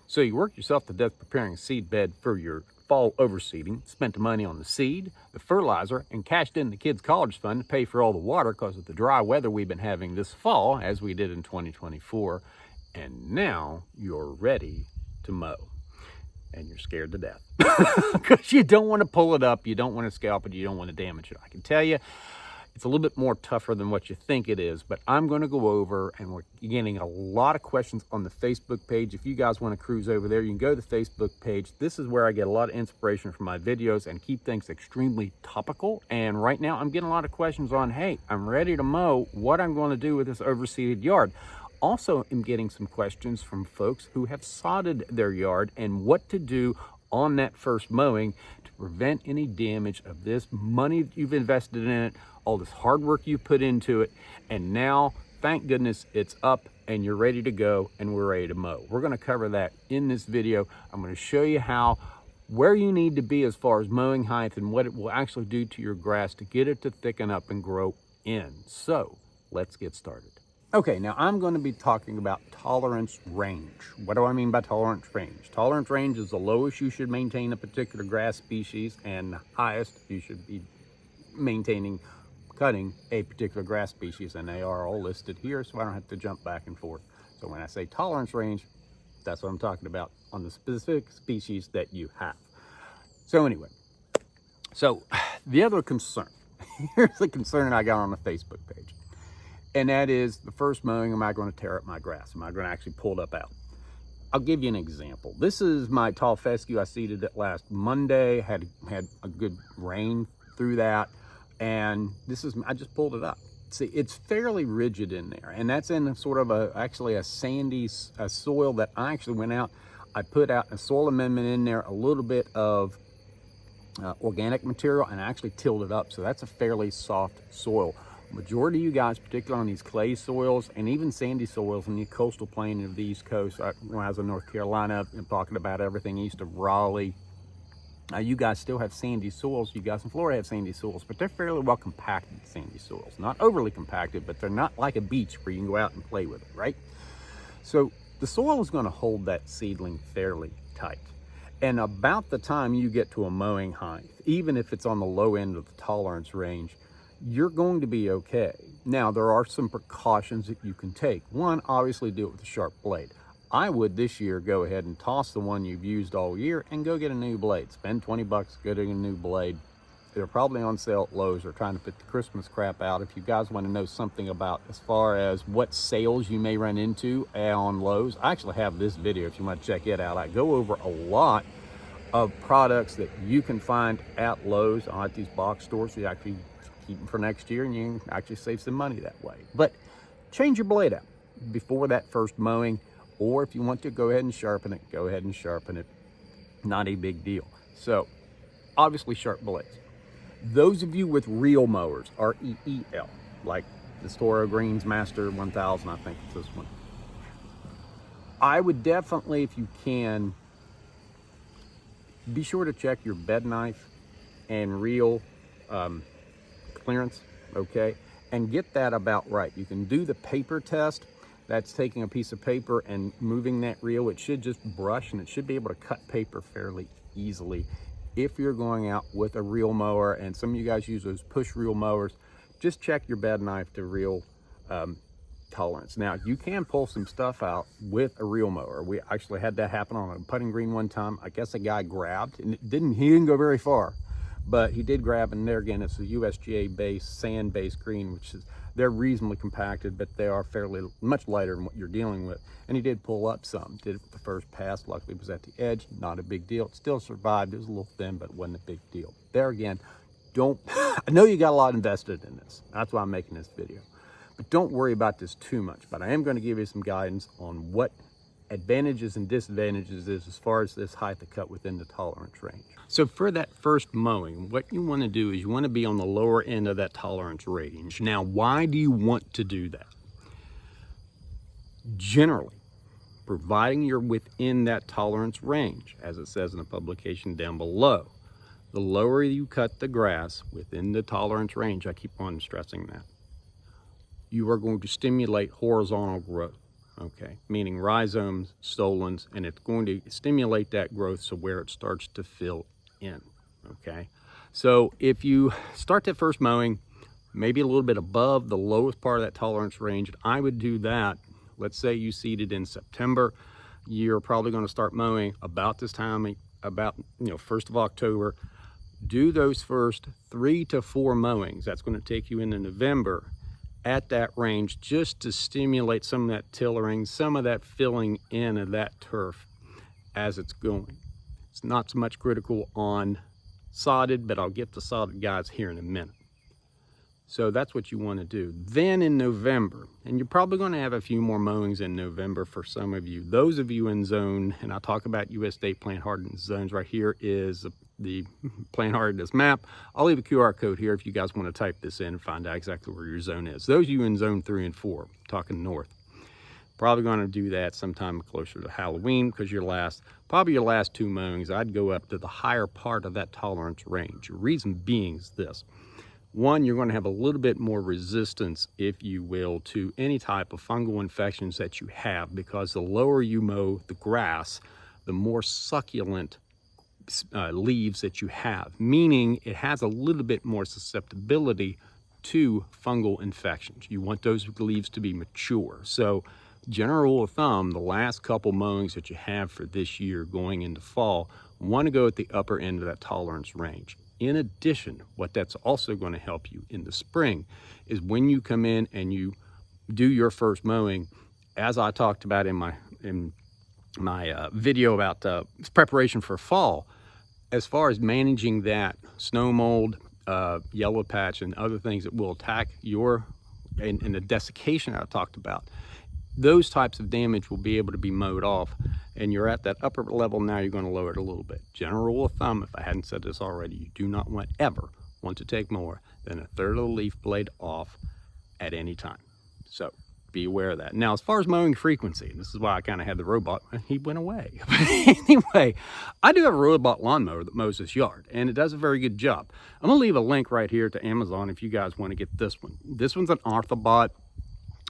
So you worked yourself to death preparing a seed bed for your fall overseeding, spent the money on the seed, the fertilizer, and cashed in the kids' college fund to pay for all the water because of the dry weather we've been having this fall, as we did in 2024. And now you're ready to mow. And you're scared to death because you don't want to pull it up, you don't want to scalp it, you don't want to damage it. I can tell you, it's a little bit more tougher than what you think it is, but I'm going to go over, and we're getting a lot of questions on the Facebook page. If you guys want to cruise over there, you can go to the Facebook page. This is where I get a lot of inspiration from my videos and keep things extremely topical. And right now I'm getting a lot of questions on, hey, I'm ready to mow, what I'm going to do with this overseeded yard. Also, I'm getting some questions from folks who have sodded their yard and what to do on that first mowing to prevent any damage of this money that you've invested in it, all this hard work you put into it, and now, thank goodness, it's up and you're ready to go and we're ready to mow. We're going to cover that in this video. I'm going to show you where you need to be as far as mowing height and what it will actually do to your grass to get it to thicken up and grow in. So, let's get started. Okay, now I'm going to be talking about tolerance range. What do I mean by tolerance range? Tolerance range is the lowest you should maintain a particular grass species, and the highest you should be cutting a particular grass species, and they are all listed here, so I don't have to jump back and forth. So when I say tolerance range, that's what I'm talking about on the specific species that you have. So anyway, the other concern, here's the concern I got on the Facebook page. And that is the first mowing, am I going to tear up my grass? Am I going to actually pull it up out? I'll give you an example. This is my tall fescue. I seeded it last Monday, had a good rain through that. And I just pulled it up. See, it's fairly rigid in there. And that's in sort of actually a sandy soil that I actually went out. I put out a soil amendment in there, a little bit of organic material, and I actually tilled it up. So that's a fairly soft soil. Majority of you guys, particularly on these clay soils and even sandy soils in the coastal plain of the East Coast, when I was in North Carolina and talking about everything east of Raleigh, you guys still have sandy soils. You guys in Florida have sandy soils, but they're fairly well compacted sandy soils. Not overly compacted, but they're not like a beach where you can go out and play with it, right? So the soil is going to hold that seedling fairly tight. And about the time you get to a mowing height, even if it's on the low end of the tolerance range, you're going to be okay. Now, there are some precautions that you can take. One, obviously do it with a sharp blade. I would this year go ahead and toss the one you've used all year and go get a new blade. Spend 20 bucks getting a new blade. They're probably on sale at Lowe's or trying to put the Christmas crap out. If you guys want to know something about as far as what sales you may run into on Lowe's, I actually have this video if you want to check it out. I go over a lot of products that you can find at Lowe's at these box stores. So you actually keep them for next year and you can actually save some money that way. But change your blade out before that first mowing, or if you want to go ahead and sharpen it, go ahead and sharpen it. Not a big deal. So obviously sharp blades. Those of you with reel mowers, R-E-E-L, like the Toro Greens Master 1000, I think it's this one. I would definitely, if you can, be sure to check your bed knife and reel clearance, okay, and get that about right. You can do the paper test. That's taking a piece of paper and moving that reel. It should just brush and it should be able to cut paper fairly easily. If you're going out with a reel mower, and some of you guys use those push reel mowers, just check your bed knife to reel tolerance. Now, you can pull some stuff out with a reel mower. We actually had that happen on a putting green one time. I guess a guy grabbed, and he didn't go very far, but he did grab, and there again, it's a USGA based, sand based green, which is, they're reasonably compacted, but they are fairly much lighter than what you're dealing with. And he did pull up some, did it with the first pass. Luckily it was at the edge, not a big deal. It still survived. It was a little thin, but it wasn't a big deal. There again, I know you got a lot invested in this. That's why I'm making this video. But don't worry about this too much. But I am going to give you some guidance on what advantages and disadvantages is as far as this height to cut within the tolerance range. So for that first mowing, what you want to do is you want to be on the lower end of that tolerance range. Now, why do you want to do that? Generally, providing you're within that tolerance range, as it says in the publication down below, the lower you cut the grass within the tolerance range, I keep on stressing that, you are going to stimulate horizontal growth. okay, meaning rhizomes, stolons, and it's going to stimulate that growth so where it starts to fill in, okay? So if you start that first mowing, maybe a little bit above the lowest part of that tolerance range, I would do that. Let's say you seeded in September, you're probably going to start mowing about this time, about 1st of October. Do those first 3 to 4 mowings. That's going to take you into November at that range, just to stimulate some of that tillering, some of that filling in of that turf as it's going. It's not so much critical on sodded, but I'll get the sodded guys here in a minute. So that's what you want to do. Then in November, and you're probably going to have a few more mowings in November for some of you. Those of you in zone, and I'll talk about U.S. state plant hardness zones. Right here is the plant hardness map. I'll leave a QR code here if you guys want to type this in and find out exactly where your zone is. Those of you in zone 3 and 4, talking north, probably going to do that sometime closer to Halloween, because probably your last 2 mowings, I'd go up to the higher part of that tolerance range. The reason being is this. One, you're going to have a little bit more resistance, if you will, to any type of fungal infections that you have, because the lower you mow the grass, the more succulent leaves that you have, meaning it has a little bit more susceptibility to fungal infections. You want those leaves to be mature. So general rule of thumb, the last couple mowings that you have for this year going into fall, want to go at the upper end of that tolerance range. In addition, what that's also going to help you in the spring is when you come in and you do your first mowing, as I talked about in my video about preparation for fall, as far as managing that snow mold, yellow patch, and other things that will attack and the desiccation I talked about, those types of damage will be able to be mowed off, and you're at that upper level now. You're going to lower it a little bit. General rule of thumb, if I hadn't said this already, you do not ever want to take more than 1/3 of the leaf blade off at any time. So be aware of that. Now, as far as mowing frequency, and this is why I kind of had the robot, he went away. Anyway, I do have a robot lawnmower that mows this yard, and it does a very good job. I'm going to leave a link right here to Amazon if you guys want to get this one. This one's an Orthobot.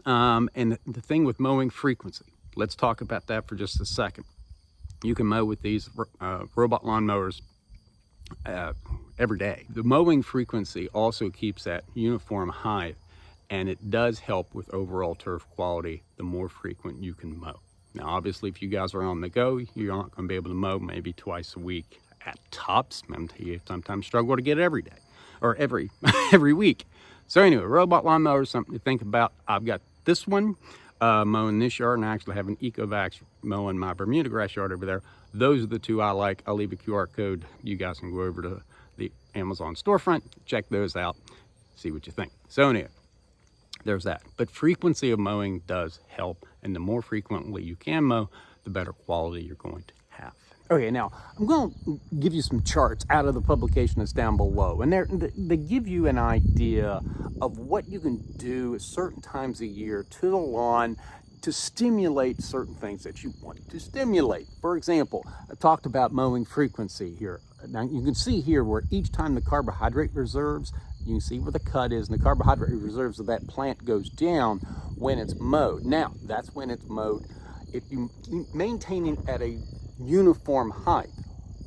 And the thing with mowing frequency, let's talk about that for just a second. You can mow with these robot lawnmowers every day. The mowing frequency also keeps that uniform height, and it does help with overall turf quality the more frequent you can mow. Now, obviously, if you guys are on the go, you're not going to be able to mow maybe twice a week at tops. You sometimes struggle to get every day or every week. So anyway, robot lawnmower is something to think about. I've got this one mowing this yard, and I actually have an Ecovax mowing my Bermuda grass yard over there. Those are the 2 I like. I'll leave a QR code. You guys can go over to the Amazon storefront, check those out, see what you think. So anyway, there's that. But frequency of mowing does help, and the more frequently you can mow, the better quality you're going to have. Okay, now I'm going to give you some charts out of the publication that's down below, and they give you an idea of what you can do at certain times of year to the lawn to stimulate certain things that you want to stimulate. For example, I talked about mowing frequency here. Now you can see here where each time the carbohydrate reserves, you can see where the cut is, and the carbohydrate reserves of that plant goes down when it's mowed. Now, that's when it's mowed. If you maintain it at a uniform height,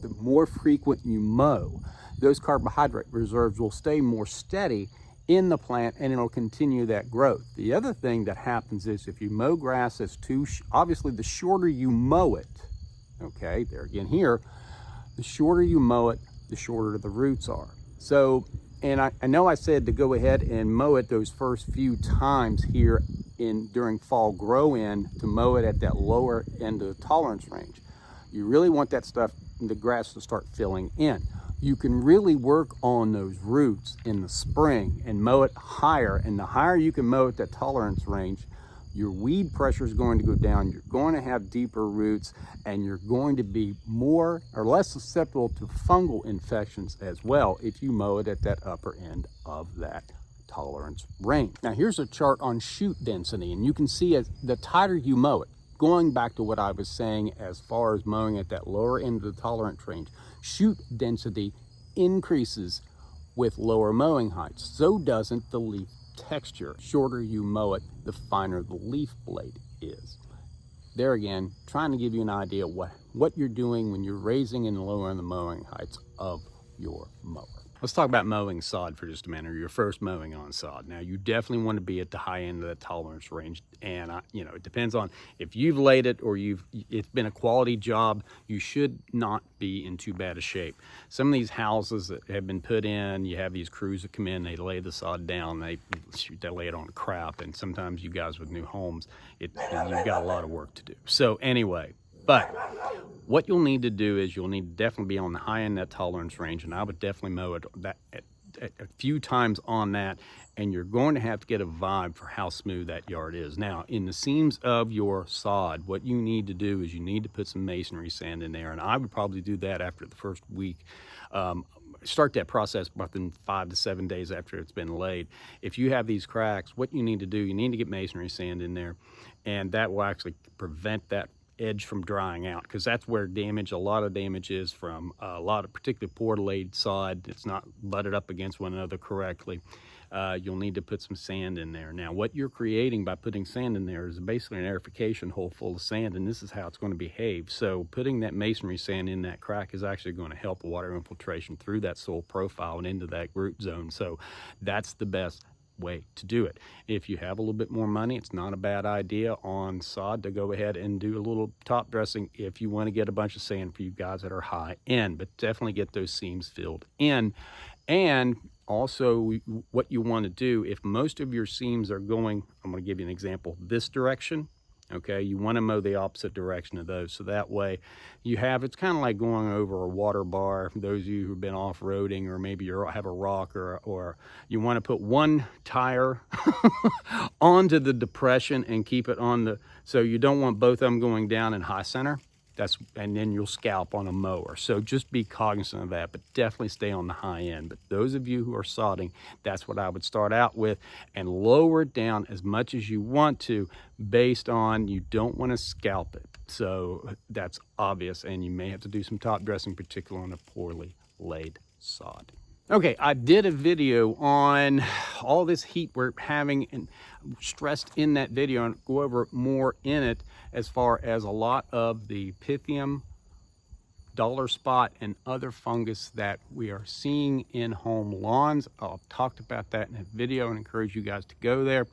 the more frequent you mow, those carbohydrate reserves will stay more steady in the plant, and it'll continue that growth. The other thing that happens is if you mow grass that's obviously the shorter you mow it, okay, there again here, the shorter you mow it, the shorter the roots are. So, and I know I said to go ahead and mow it those first few times here during fall grow in, to mow it at that lower end of the tolerance range. You really want that stuff, the grass, to start filling in. You can really work on those roots in the spring and mow it higher, and the higher you can mow at that tolerance range, your weed pressure is going to go down, you're going to have deeper roots, and you're going to be more or less susceptible to fungal infections as well if you mow it at that upper end of that tolerance range. Now here's a chart on shoot density, and you can see as the tighter you mow it, going back to what I was saying as far as mowing at that lower end of the tolerance range, shoot density increases with lower mowing heights. So doesn't the leaf texture. Shorter you mow it, the finer the leaf blade is. there again, trying to give you an idea of what you're doing when you're raising and lowering the mowing heights of your mower. Let's talk about mowing sod for just a minute, or your first mowing on sod. Now, you definitely want to be at the high end of that tolerance range, and it depends on if you've laid it or it's been a quality job. You should not be in too bad a shape. Some of these houses that have been put in, you have these crews that come in, they lay the sod down, they lay it on crap, and sometimes you guys with new homes, you've got a lot of work to do. So anyway, but what you'll need to do is you'll need to definitely be on the high end of that tolerance range, and I would definitely mow it a few times on that, and you're going to have to get a vibe for how smooth that yard is. Now, in the seams of your sod, what you need to do is you need to put some masonry sand in there, and I would probably do that after the first week. Start that process within 5 to 7 days after it's been laid. If you have these cracks, what you need to do, you need to get masonry sand in there, and that will actually prevent that edge from drying out, because that's where a lot of damage is from a lot of particularly poor laid sod. It's not butted up against one another correctly. You'll need to put some sand in there. Now, what you're creating by putting sand in there is basically an aerification hole full of sand, and this is how it's going to behave. So putting that masonry sand in that crack is actually going to help water infiltration through that soil profile and into that root zone. So that's the best way to do it. If you have a little bit more money, it's not a bad idea on sod to go ahead and do a little top dressing if you want to get a bunch of sand for you guys that are high end, but definitely get those seams filled in. And also, what you want to do, if most of your seams are going, I'm going to give you an example, this direction, okay, you want to mow the opposite direction of those, so that way it's kind of like going over a water bar. For those of you who've been off-roading, or maybe you have a rock, or you want to put one tire onto the depression and keep it so you don't want both of them going down in high center. And then you'll scalp on a mower. So just be cognizant of that, but definitely stay on the high end. But those of you who are sodding, that's what I would start out with, and lower it down as much as you want to, based on you don't want to scalp it. So that's obvious, and you may have to do some top dressing, particularly on a poorly laid sod. Okay, I did a video on all this heat we're having, and stressed in that video, and go over more in it as far as a lot of the Pythium, dollar spot, and other fungus that we are seeing in home lawns. I've talked about that in a video and encourage you guys to go there.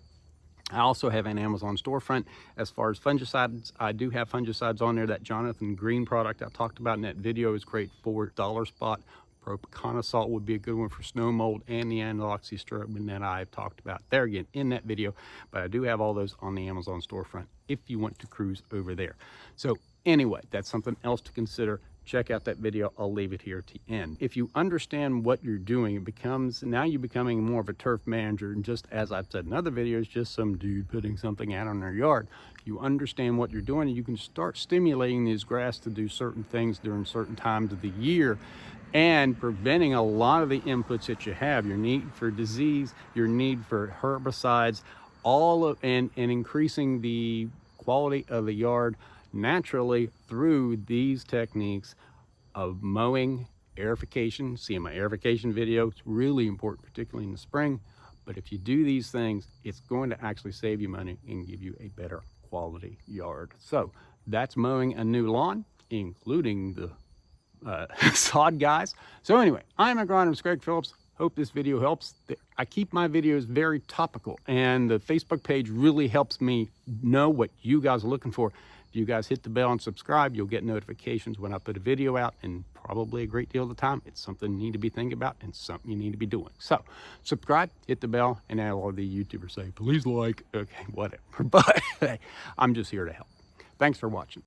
I also have an Amazon storefront as far as fungicides. I do have fungicides on there. That Jonathan Green product I talked about in that video is great for dollar spot. Propiconazole would be a good one for snow mold, and the anorexia that I've talked about there again in that video. But I do have all those on the Amazon storefront if you want to cruise over there. So anyway, that's something else to consider. Check out that video. I'll leave it here at the end. If you understand what you're doing, now you're becoming more of a turf manager, and just as I've said in other videos, just some dude putting something out on their yard. You understand what you're doing, and you can start stimulating these grass to do certain things during certain times of the year, and preventing a lot of the inputs that you have, your need for disease, your need for herbicides, and increasing the quality of the yard naturally through these techniques of mowing, aerification. See my aerification video, it's really important, particularly in the spring. But if you do these things, it's going to actually save you money and give you a better quality yard. So that's mowing a new lawn, including the sod guys. So anyway, I'm agronomist Greg Phillips. Hope this video helps. I keep my videos very topical, and the Facebook page really helps me know what you guys are looking for. If you guys hit the bell and subscribe, you'll get notifications when I put a video out, and probably a great deal of the time it's something you need to be thinking about and something you need to be doing. So subscribe, hit the bell, and all the YouTubers say, please like, okay, whatever. But hey, I'm just here to help. Thanks for watching.